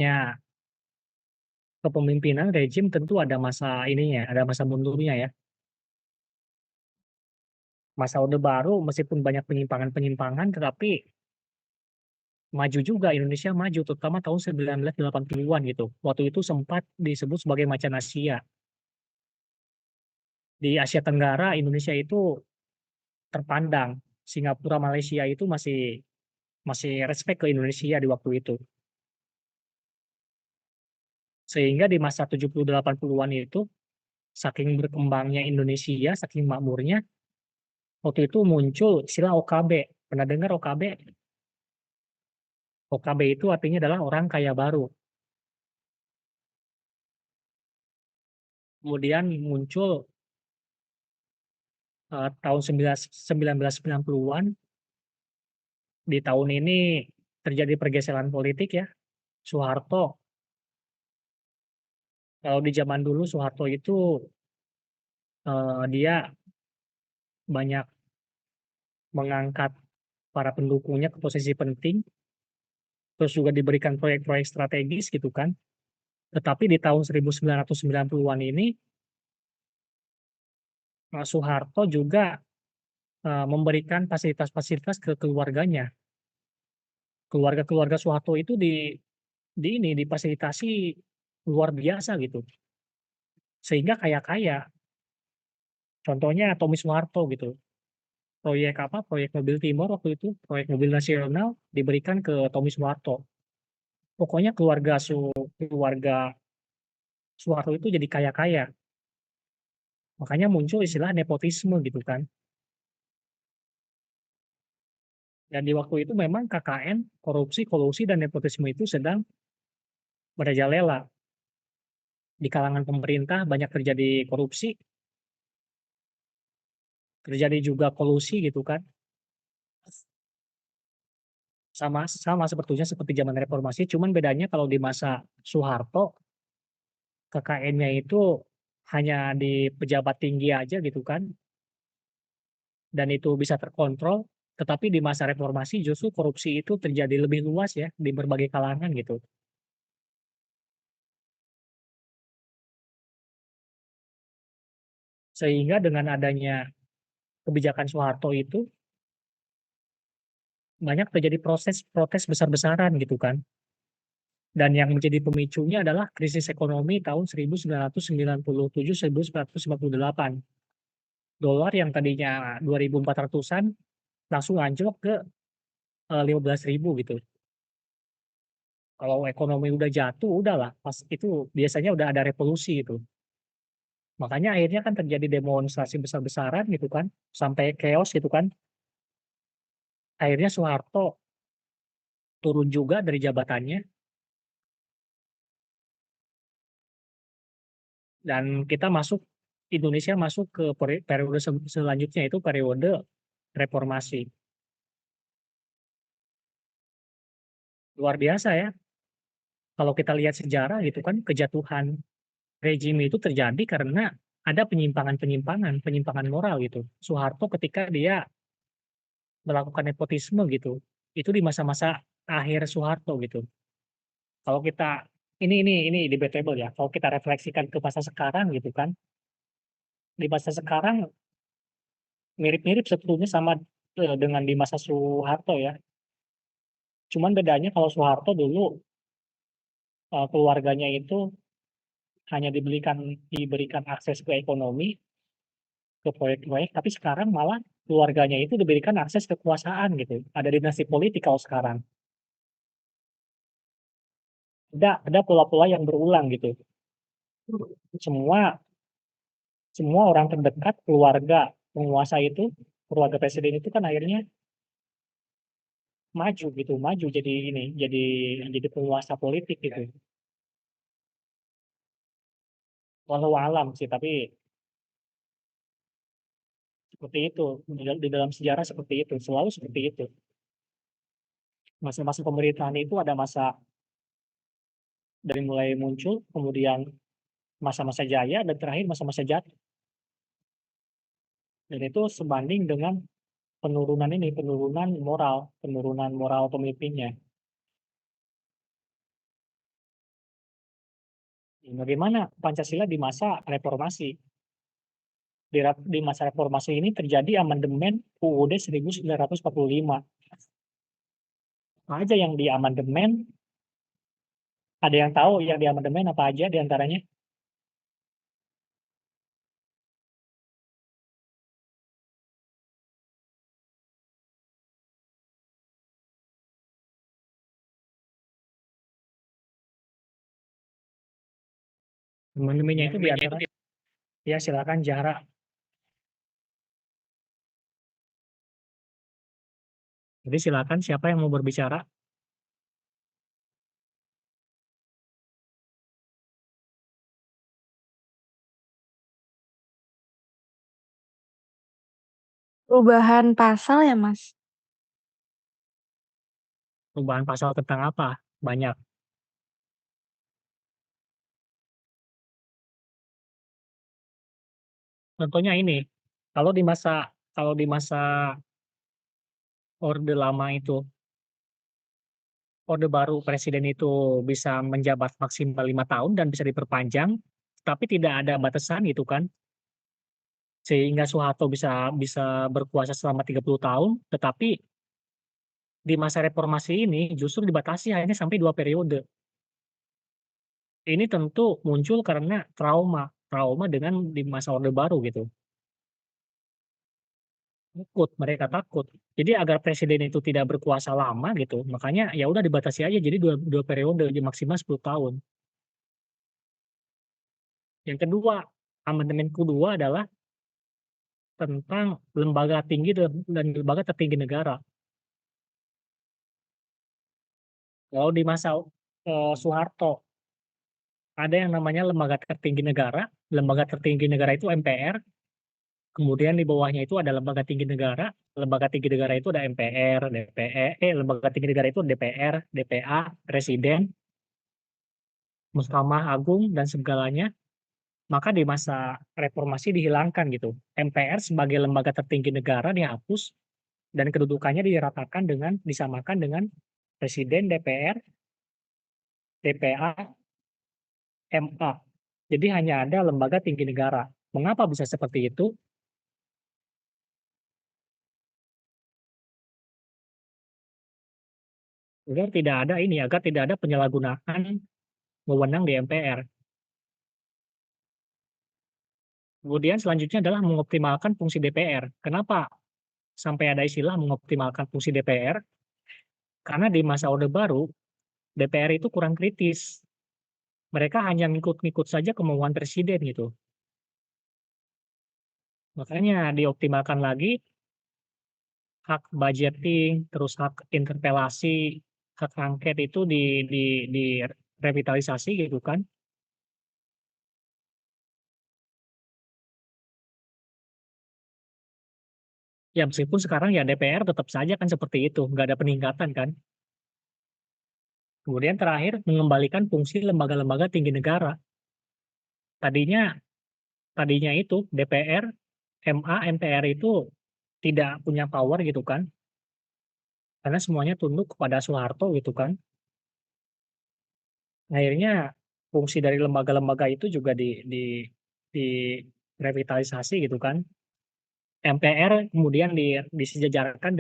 Ya, kepemimpinan rejim tentu ada masa ininya, ada masa mundurnya ya. Masa Orde Baru meskipun banyak penyimpangan-penyimpangan, tetapi maju juga, Indonesia maju, terutama tahun 1980-an gitu. Waktu itu sempat disebut sebagai macan Asia. Di Asia Tenggara, Indonesia itu terpandang. Singapura, Malaysia itu masih masih respect ke Indonesia di waktu itu. Sehingga di masa 70 80-an itu, saking berkembangnya Indonesia, saking makmurnya, waktu itu muncul istilah OKB. Pernah dengar OKB? OKB itu artinya adalah orang kaya baru. Kemudian muncul tahun 1990-an, di tahun ini terjadi pergeseran politik ya. Soeharto, kalau di zaman dulu Soeharto itu dia banyak mengangkat para pendukungnya ke posisi penting, terus juga diberikan proyek-proyek strategis gitu kan. Tetapi di tahun 1990-an ini, Soeharto juga memberikan fasilitas-fasilitas ke keluarganya. Keluarga-keluarga Soeharto itu difasilitasi luar biasa gitu. Sehingga kaya-kaya. Contohnya Tommy Soeharto gitu. Proyek apa? Proyek Mobil Timor waktu itu, proyek mobil nasional diberikan ke Tommy Soeharto. Pokoknya keluarga Soeharto itu jadi kaya-kaya. Makanya muncul istilah nepotisme gitu kan. Dan di waktu itu memang KKN, korupsi, kolusi, dan nepotisme itu sedang merajalela. Di kalangan pemerintah banyak terjadi korupsi, terjadi juga kolusi gitu kan. Sama sama sebetulnya seperti zaman reformasi, cuman bedanya kalau di masa Soeharto, KKN-nya itu hanya di pejabat tinggi aja gitu kan, dan itu bisa terkontrol. Tetapi di masa reformasi justru korupsi itu terjadi lebih luas ya di berbagai kalangan gitu. Sehingga dengan adanya kebijakan Soeharto itu banyak terjadi proses protes besar-besaran gitu kan. Dan yang menjadi pemicunya adalah krisis ekonomi tahun 1997-1998. Dolar yang tadinya 2.400-an langsung anjlok ke 15.000 gitu. Kalau ekonomi udah jatuh, udahlah. Pas itu biasanya udah ada revolusi itu. Makanya akhirnya kan terjadi demonstrasi besar-besaran gitu kan, sampai chaos gitu kan. Akhirnya Soeharto turun juga dari jabatannya dan kita masuk Indonesia masuk ke periode selanjutnya itu periode reformasi. Luar biasa ya. Kalau kita lihat sejarah gitu kan, kejatuhan rejim itu terjadi karena ada penyimpangan-penyimpangan, penyimpangan moral gitu. Soeharto ketika dia melakukan nepotisme gitu, itu di masa-masa akhir Soeharto gitu. Kalau kita ini debatable ya. Kalau kita refleksikan ke masa sekarang gitu kan, di masa sekarang mirip-mirip sebetulnya sama dengan di masa Soeharto ya. Cuman bedanya kalau Soeharto dulu keluarganya itu hanya diberikan akses ke ekonomi, ke proyek-proyek, tapi sekarang malah keluarganya itu diberikan akses kekuasaan gitu. Ada dinasti politik kalau sekarang. Ada pola-pola yang berulang gitu. Semua semua orang terdekat keluarga penguasa itu, keluarga presiden itu kan akhirnya maju gitu, maju jadi penguasa politik gitu. Walau alam sih, tapi seperti itu di dalam sejarah seperti itu, selalu seperti itu. Masa-masa pemerintahan itu ada masa dari mulai muncul, kemudian masa-masa jaya dan terakhir masa-masa jatuh. Dan itu sebanding dengan penurunan moral pemimpinnya. Bagaimana Pancasila di masa reformasi? Di masa reformasi ini terjadi amandemen UUD 1945. Apa aja yang diamandemen? Ada yang tahu yang diamandemen apa aja diantaranya? Amandemennya itu diantara, ya silakan Zahra. Jadi silakan siapa yang mau berbicara? Perubahan pasal ya, Mas? Perubahan pasal tentang apa? Banyak. Contohnya ini, kalau di masa kalau di masa Orde Lama itu, Orde Baru presiden itu bisa menjabat maksimal 5 tahun dan bisa diperpanjang, tapi tidak ada batasan gitu kan, sehingga Soeharto bisa bisa berkuasa selama 30 tahun, tetapi di masa reformasi ini justru dibatasi hanya sampai 2 periode. Ini tentu muncul karena trauma, trauma dengan di masa Orde Baru gitu. Takut, mereka takut. Jadi agar presiden itu tidak berkuasa lama gitu, makanya ya udah dibatasi aja jadi dua periode jadi maksimal 10 tahun. Yang kedua, amandemen kedua adalah tentang lembaga tinggi dan lembaga tertinggi negara. Kalau di masa Soeharto ada yang namanya lembaga tertinggi negara. Lembaga tertinggi negara itu MPR, kemudian di bawahnya itu ada lembaga tinggi negara. Lembaga tinggi negara itu ada MPR, lembaga tinggi negara itu DPR, DPA, Presiden, Mahkamah Agung dan segalanya. Maka di masa reformasi dihilangkan gitu. MPR sebagai lembaga tertinggi negara dihapus dan kedudukannya diratakan dengan disamakan dengan Presiden, DPR, DPA, MA. Jadi hanya ada lembaga tinggi negara. Mengapa bisa seperti itu? Agar tidak ada penyalahgunaan wewenang di MPR. Kemudian selanjutnya adalah mengoptimalkan fungsi DPR. Kenapa sampai ada istilah mengoptimalkan fungsi DPR? Karena di masa Orde Baru, DPR itu kurang kritis. Mereka hanya ngikut-ngikut saja kemauan presiden gitu. Makanya dioptimalkan lagi hak budgeting, terus hak interpelasi, hak angket itu di revitalisasi gitu kan. Ya meskipun sekarang ya DPR tetap saja kan seperti itu, nggak ada peningkatan kan. Kemudian terakhir mengembalikan fungsi lembaga-lembaga tinggi negara. Tadinya tadinya itu DPR, MA, MPR itu tidak punya power gitu kan, karena semuanya tunduk kepada Soeharto gitu kan. Akhirnya fungsi dari lembaga-lembaga itu juga di revitalisasi gitu kan. MPR kemudian disejajarkan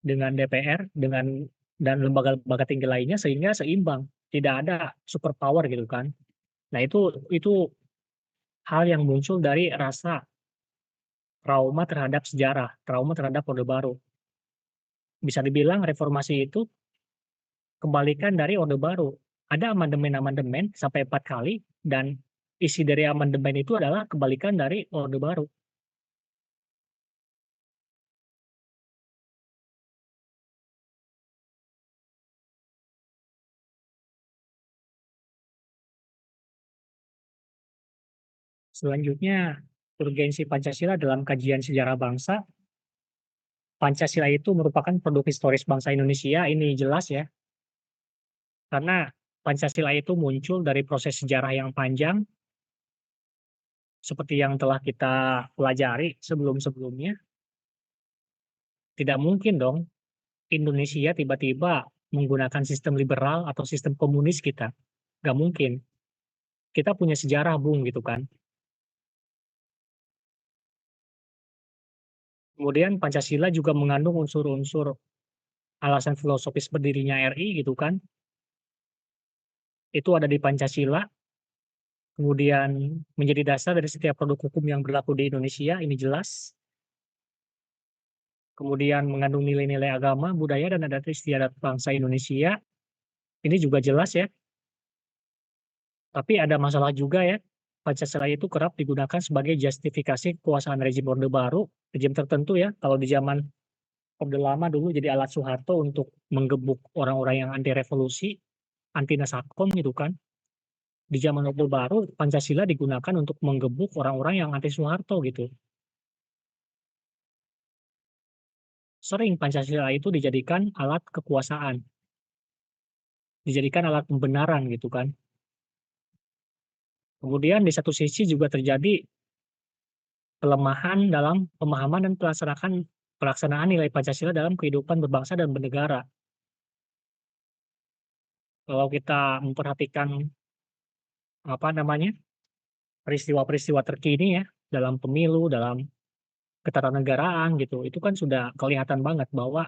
dengan DPR dan lembaga-lembaga tinggi lainnya sehingga seimbang, tidak ada super power gitu kan. Nah, itu hal yang muncul dari rasa trauma terhadap sejarah, trauma terhadap Orde Baru. Bisa dibilang reformasi itu kebalikan dari Orde Baru. Ada amandemen-amandemen sampai 4 kali dan isi dari amandemen itu adalah kebalikan dari Orde Baru. Selanjutnya, urgensi Pancasila dalam kajian sejarah bangsa. Pancasila itu merupakan produk historis bangsa Indonesia, ini jelas ya, karena Pancasila itu muncul dari proses sejarah yang panjang, seperti yang telah kita pelajari sebelum-sebelumnya. Tidak mungkin dong Indonesia tiba-tiba menggunakan sistem liberal atau sistem komunis kita. Nggak mungkin. kita punya sejarah, Bung, gitu kan. Kemudian Pancasila juga mengandung unsur-unsur alasan filosofis berdirinya RI gitu kan, itu ada di Pancasila, kemudian menjadi dasar dari setiap produk hukum yang berlaku di Indonesia, ini jelas. Kemudian mengandung nilai-nilai agama, budaya, dan adat istiadat bangsa Indonesia, ini juga jelas ya. Tapi ada masalah juga ya, Pancasila itu kerap digunakan sebagai justifikasi kekuasaan rezim Orde Baru, rezim tertentu ya, kalau di zaman Orde Lama dulu jadi alat Soeharto untuk menggebuk orang-orang yang anti revolusi, anti Nasakom gitu kan. Di zaman Orde Baru, Pancasila digunakan untuk menggebuk orang-orang yang anti Soeharto gitu. Sering Pancasila itu dijadikan alat kekuasaan, dijadikan alat pembenaran gitu kan. Kemudian di satu sisi juga terjadi pelemahan dalam pemahaman dan pelaksanaan nilai Pancasila dalam kehidupan berbangsa dan bernegara. Kalau kita memperhatikan, apa namanya, peristiwa-peristiwa terkini ya, dalam pemilu, dalam ketatanegaraan gitu, itu kan sudah kelihatan banget bahwa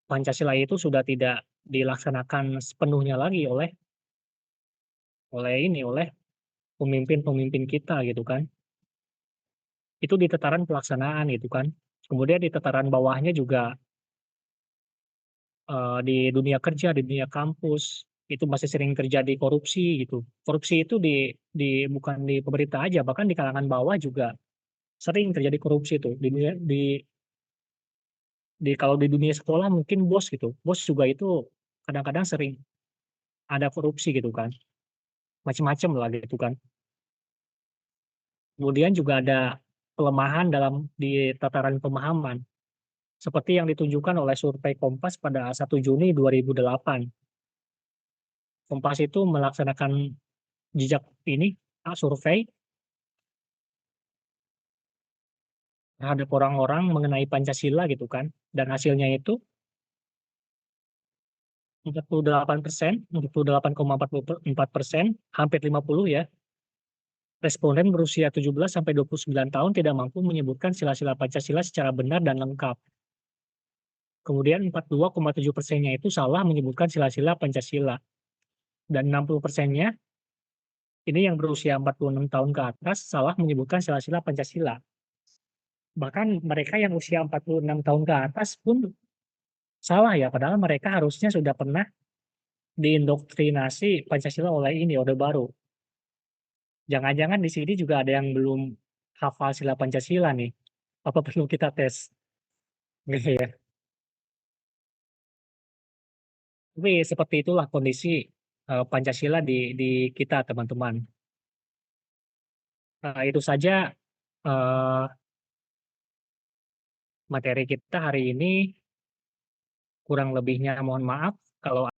Pancasila itu sudah tidak dilaksanakan sepenuhnya lagi oleh oleh pemimpin-pemimpin kita gitu kan. Itu di tataran pelaksanaan gitu kan. Kemudian di tataran bawahnya juga, di dunia kerja, di dunia kampus, itu masih sering terjadi korupsi gitu. Korupsi itu bukan di pemerintah aja, bahkan di kalangan bawah juga sering terjadi korupsi tuh. Kalau di dunia sekolah mungkin bos gitu, bos juga itu kadang-kadang sering ada korupsi gitu kan, macem-macem lah gitu kan. Kemudian juga ada pelemahan di tataran pemahaman, seperti yang ditunjukkan oleh survei Kompas pada 1 Juni 2008. Kompas itu melaksanakan jejak ini, survei terhadap orang-orang mengenai Pancasila gitu kan, dan hasilnya itu 48,44%, hampir 50 ya, responden berusia 17 sampai 29 tahun tidak mampu menyebutkan sila-sila Pancasila secara benar dan lengkap. Kemudian 42,7%-nya itu salah menyebutkan sila-sila Pancasila, dan 60%-nya ini yang berusia 46 tahun ke atas salah menyebutkan sila-sila Pancasila. Bahkan mereka yang usia 46 tahun ke atas pun salah ya, padahal mereka harusnya sudah pernah diindoktrinasi Pancasila oleh ini, Orde Baru. Jangan-jangan di sini juga ada yang belum hafal sila Pancasila nih, apa perlu kita tes? Gitu ya. Tapi seperti itulah kondisi, Pancasila di kita teman-teman. Itu saja, eee, materi kita hari ini, kurang lebihnya mohon maaf kalau